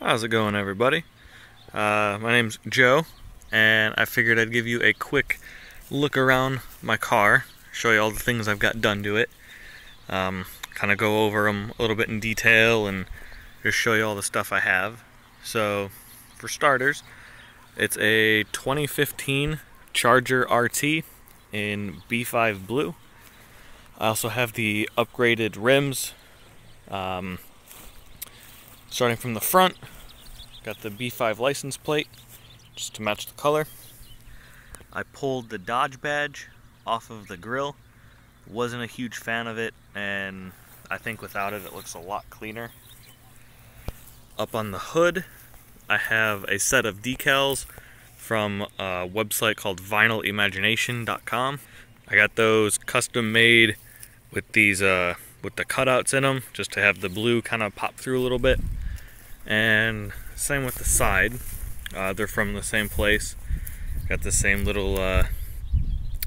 How's it going, everybody? My name's Joe, and I figured I'd give you a quick look around my car, show you all the things I've got done to it, kind of go over them a little bit in detail, and just show you all the stuff I have. So, for starters, it's a 2015 Charger RT in B5 blue. I also have the upgraded rims. Starting from the front, got the B5 license plate just to match the color. I pulled the Dodge badge off of the grill. Wasn't a huge fan of it, and I think without it, it looks a lot cleaner. Up on the hood, I have a set of decals from a website called vinylimagination.com. I got those custom made with these with the cutouts in them, just to have the blue kind of pop through a little bit. And same with the side, they're from the same place. Got the same little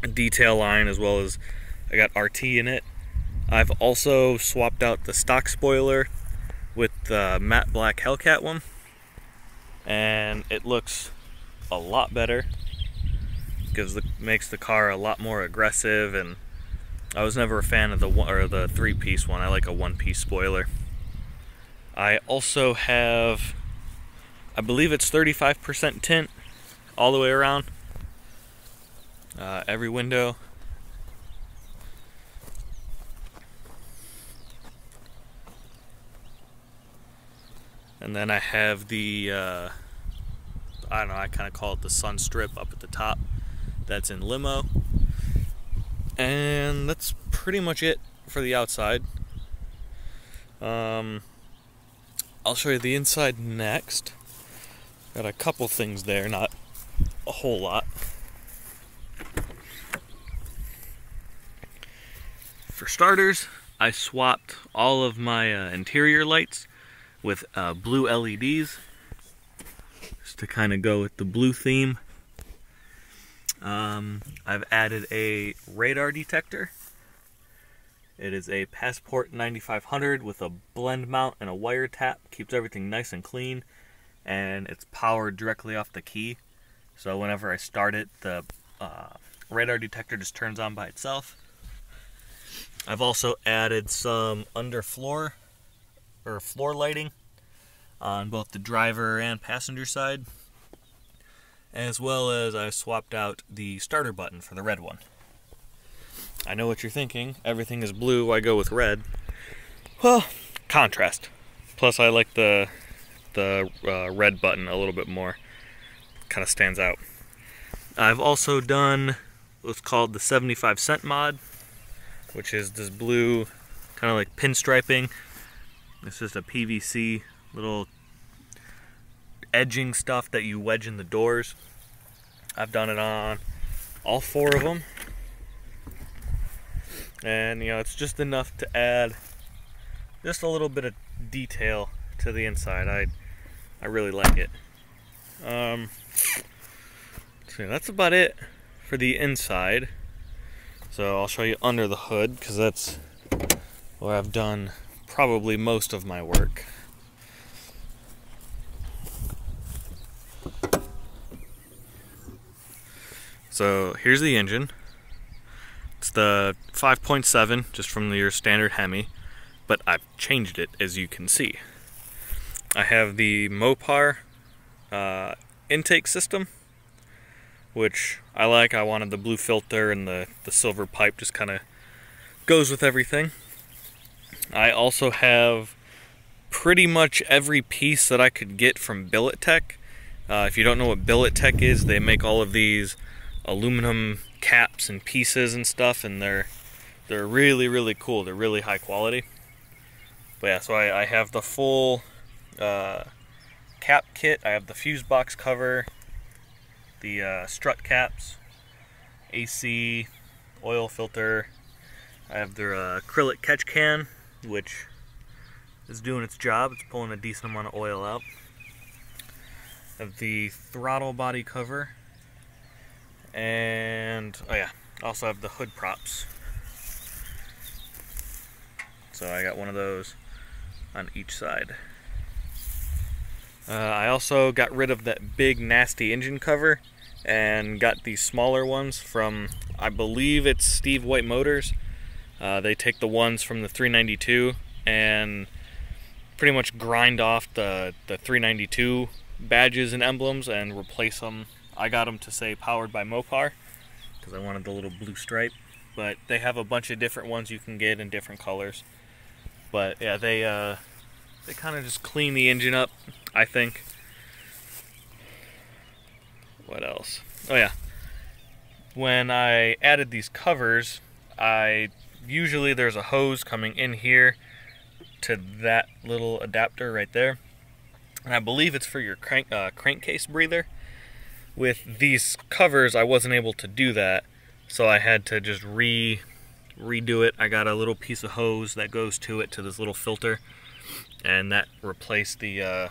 detail line, as well as I got RT in it. I've also swapped out the stock spoiler with the matte black Hellcat one, and it looks a lot better. Makes the car a lot more aggressive, and I was never a fan of the three-piece one. I like a one-piece spoiler. I also have, I believe it's 35% tint all the way around, every window. And then I have the, I don't know, I kind of call it the sun strip up at the top. That's in limo. And that's pretty much it for the outside. I'll show you the inside next. Got a couple things there, not a whole lot. For starters, I swapped all of my interior lights with blue LEDs, just to kind of go with the blue theme. I've added a radar detector. It is a Passport 9500 with a blend mount and a wire tap. Keeps everything nice and clean, and it's powered directly off the key. So whenever I start it, the radar detector just turns on by itself. I've also added some underfloor or floor lighting on both the driver and passenger side, as well as I swapped out the starter button for the red one. I know what you're thinking, everything is blue, why go with red? Well, contrast. Plus I like the red button a little bit more. Kind of stands out. I've also done what's called the 75-cent mod, which is this blue kind of like pinstriping. It's just a PVC little edging stuff that you wedge in the doors. I've done it on all four of them. And, you know, it's just enough to add just a little bit of detail to the inside. I really like it. So that's about it for the inside. So I'll show you under the hood, because that's where I've done probably most of my work. So here's the engine. It's the 5.7, just from your standard Hemi, but I've changed it, as you can see. I have the Mopar intake system, which I like. I wanted the blue filter, and the silver pipe just kind of goes with everything. I also have pretty much every piece that I could get from Billet Tech. If you don't know what Billet Tech is, they make all of these aluminum caps and pieces and stuff, and they're really cool. They're really high quality. But yeah, so I have the full cap kit. I have the fuse box cover, the strut caps, AC, oil filter. I have their acrylic catch can, which is doing its job. It's pulling a decent amount of oil out. I have the throttle body cover. And, oh yeah, I also have the hood props. So I got one of those on each side. I also got rid of that big nasty engine cover and got these smaller ones from, I believe it's Steve White Motors. They take the ones from the 392 and pretty much grind off the 392 badges and emblems and replace them. I got them to say powered by Mopar because I wanted the little blue stripe, but they have a bunch of different ones you can get in different colors. But yeah, they kind of just clean the engine up, I think. What else? Oh yeah, when I added these covers, usually there's a hose coming in here to that little adapter right there, and I believe it's for your crankcase breather. With these covers, I wasn't able to do that, so I had to just redo it. I got a little piece of hose that goes to it, to this little filter, and that replaced the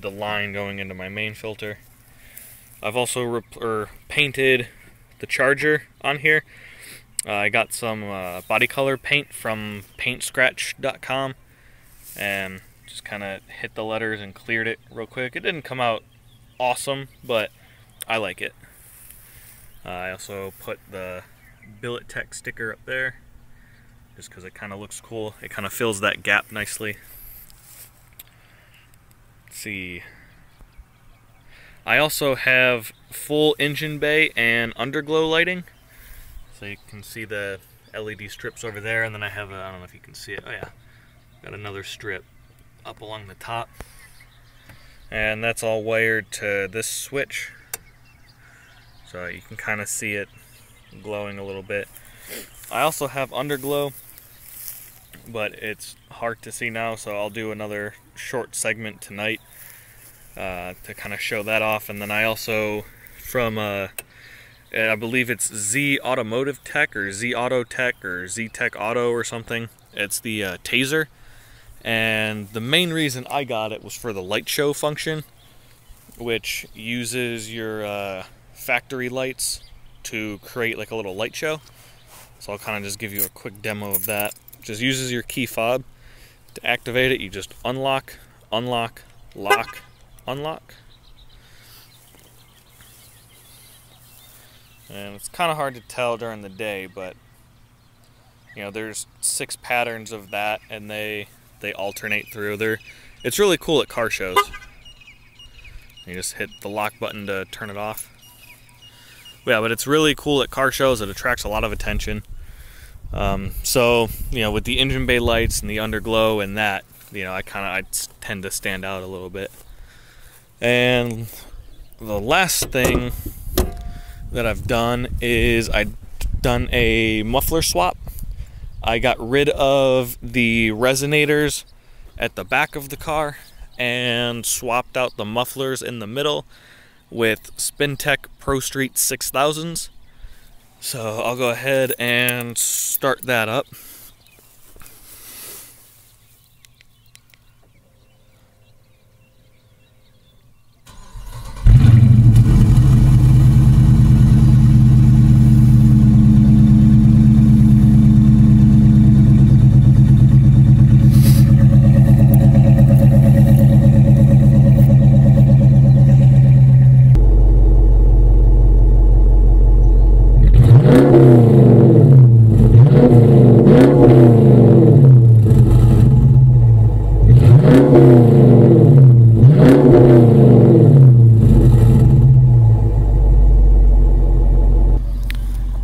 line going into my main filter. I've also painted the charger on here. I got some body color paint from paintscratch.com and just kind of hit the letters and cleared it real quick. It didn't come out awesome, but I like it. I also put the Billet Tech sticker up there just because it kind of looks cool. It kind of fills that gap nicely. Let's see. I also have full engine bay and underglow lighting. So you can see the LED strips over there, and then I have I don't know if you can see it. Oh yeah, got another strip up along the top. And that's all wired to this switch. So you can kind of see it glowing a little bit. I also have underglow, but it's hard to see now, so I'll do another short segment tonight to kind of show that off. And then I also, from I believe it's Z Automotive Tech or Z Auto Tech or Z Tech Auto or something. It's the taser, and the main reason I got it was for the light show function, which uses your factory lights to create like a little light show. So I'll kind of just give you a quick demo of that. It just uses your key fob to activate it. You just unlock, unlock, lock, unlock. And it's kind of hard to tell during the day, but you know, there's 6 patterns of that, and they alternate through. It's really cool at car shows. You just hit the lock button to turn it off. Yeah, but it's really cool at car shows. It attracts a lot of attention. So you know, with the engine bay lights and the underglow and that, you know, I tend to stand out a little bit. And the last thing that I've done is I've done a muffler swap. I got rid of the resonators at the back of the car and swapped out the mufflers in the middle with Spintech Pro Street 6000s. So I'll go ahead and start that up.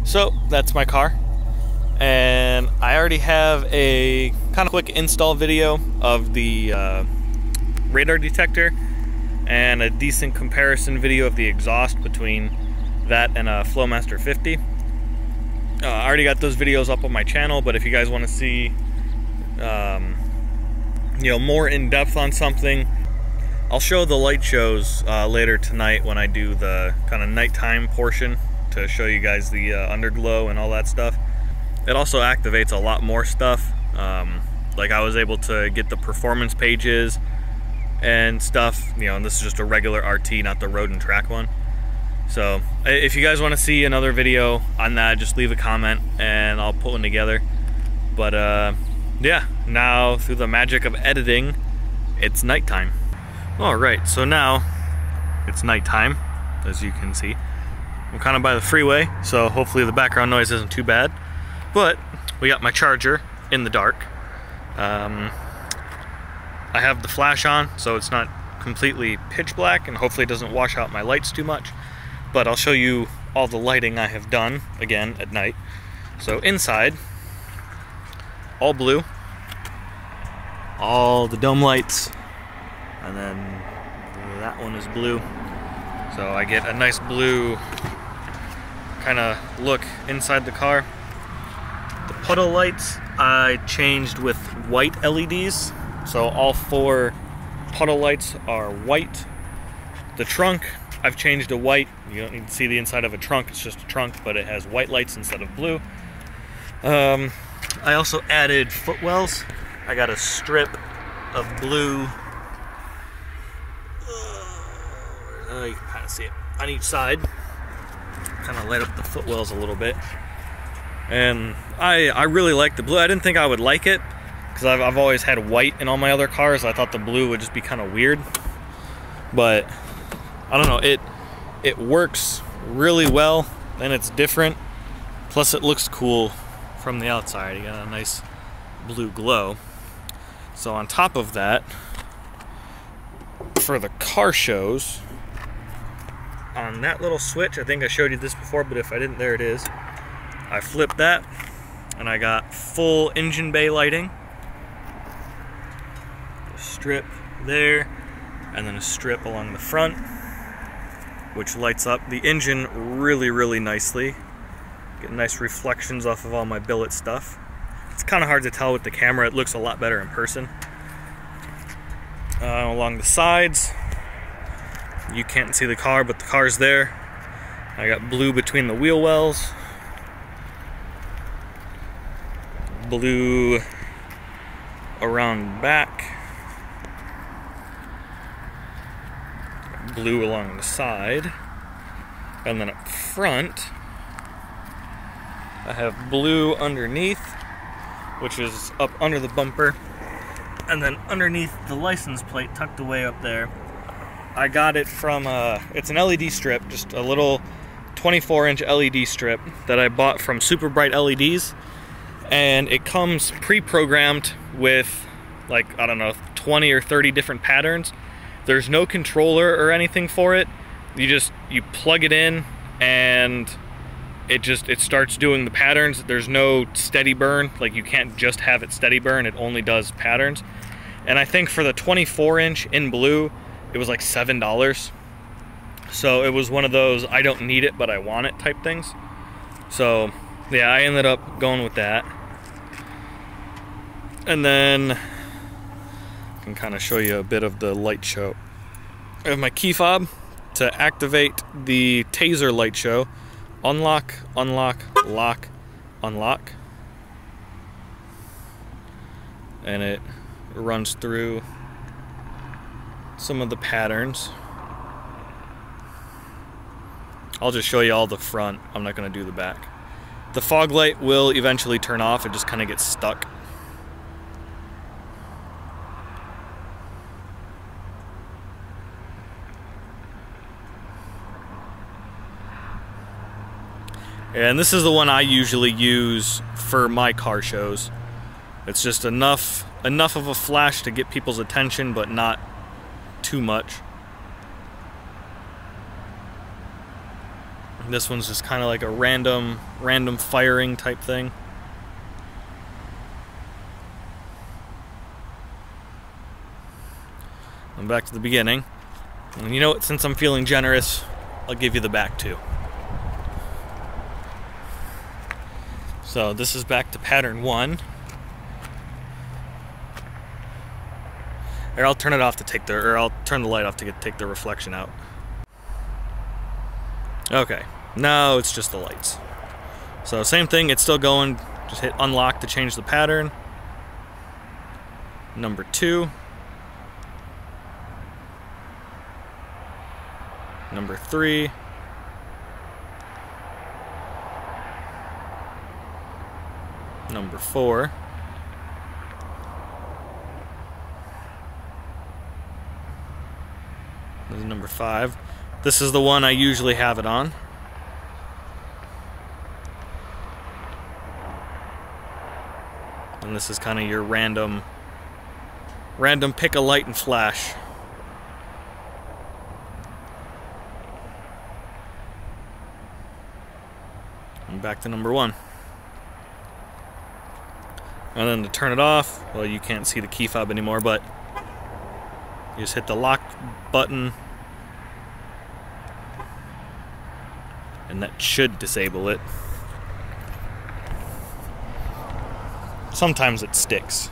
So that's my car, and I already have a kind of quick install video of the radar detector and a decent comparison video of the exhaust between that and a Flowmaster 50. I already got those videos up on my channel, but if you guys want to see you know, more in depth on something, I'll show the light shows later tonight when I do the kind of nighttime portion, to show you guys the underglow and all that stuff. It also activates a lot more stuff. Like I was able to get the performance pages and stuff, you know, and this is just a regular RT, not the road and track one. So if you guys want to see another video on that, just leave a comment and I'll put one together. But yeah, now through the magic of editing, it's nighttime. Alright, so now it's nighttime, as you can see. I'm kind of by the freeway, so hopefully the background noise isn't too bad. But we got my charger in the dark. I have the flash on, so it's not completely pitch black, and hopefully it doesn't wash out my lights too much. But I'll show you all the lighting I have done, again, at night. So inside, all blue. All the dome lights. And then that one is blue. So I get a nice blue kind of look inside the car. The puddle lights I changed with white LEDs. So all 4 puddle lights are white. The trunk I've changed to white. You don't need to see the inside of a trunk, it's just a trunk, but it has white lights instead of blue. I also added footwells. I got a strip of blue. You can kind of see it on each side. Kind of light up the footwells a little bit. And I really like the blue. I didn't think I would like it because I've always had white in all my other cars. I thought the blue would just be kind of weird. But I don't know, it works really well and it's different. Plus it looks cool from the outside. You got a nice blue glow. So on top of that, for the car shows, on that little switch, I think I showed you this before, but if I didn't, there it is. I flipped that, and I got full engine bay lighting. A strip there, and then a strip along the front, which lights up the engine really, really nicely. Get nice reflections off of all my billet stuff. It's kind of hard to tell with the camera. It looks a lot better in person. Along the sides, you can't see the car, but the car's there. I got blue between the wheel wells, blue around back, blue along the side, and then up front I have blue underneath, which is up under the bumper, and then underneath the license plate tucked away up there. I got it from, it's an LED strip, just a little 24-inch LED strip that I bought from Super Bright LEDs, and it comes pre-programmed with, like, I don't know, 20 or 30 different patterns. There's no controller or anything for it. You plug it in and it starts doing the patterns. There's no steady burn, like you can't just have it steady burn, it only does patterns. And I think for the 24-inch in blue, it was like $7. So it was one of those I don't need it but I want it type things. So yeah, I ended up going with that. And then I can kind of show you a bit of the light show. I have my key fob to activate the taser light show. Unlock, unlock, lock, unlock. And it runs through some of the patterns. I'll just show you all the front. I'm not going to do the back. The fog light will eventually turn off. It just kind of gets stuck. And this is the one I usually use for my car shows. It's just enough of a flash to get people's attention, but not too much. And this one's just kind of like a random firing type thing. And back to the beginning. And you know what, since I'm feeling generous, I'll give you the back too. So this is back to pattern 1. Or I'll turn it off to take I'll turn the light off to take the reflection out. Okay, now it's just the lights. So same thing, it's still going. Just hit unlock to change the pattern. Number 2. Number 3. Number 4. number 5. This is the one I usually have it on. And this is kind of your random pick a light and flash. And back to number 1. And then to turn it off, well, you can't see the key fob anymore, but you just hit the lock button, and that should disable it. Sometimes it sticks.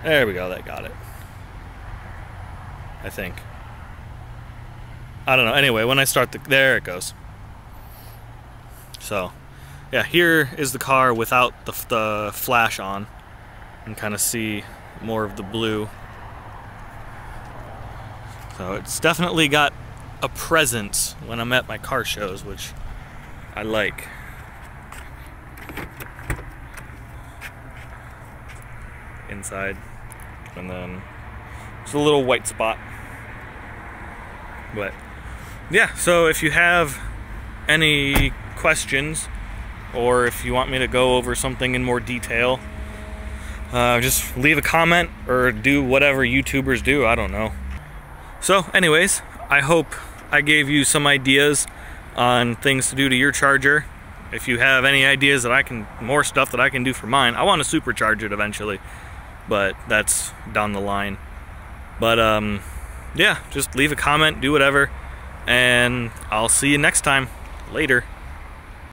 There we go, that got it. I think. I don't know. Anyway, when I start there it goes. So, yeah, here is the car without the flash on. You can kind of see more of the blue. So it's definitely got a presence when I'm at my car shows, which I like. Inside. And then there's a little white spot. But yeah, so if you have any questions, or if you want me to go over something in more detail, just leave a comment or do whatever YouTubers do, I don't know. So anyways, I hope I gave you some ideas on things to do to your charger. If you have any ideas that more stuff that I can do for mine, I want to supercharge it eventually, but that's down the line. But yeah, just leave a comment, do whatever, and I'll see you next time. Later.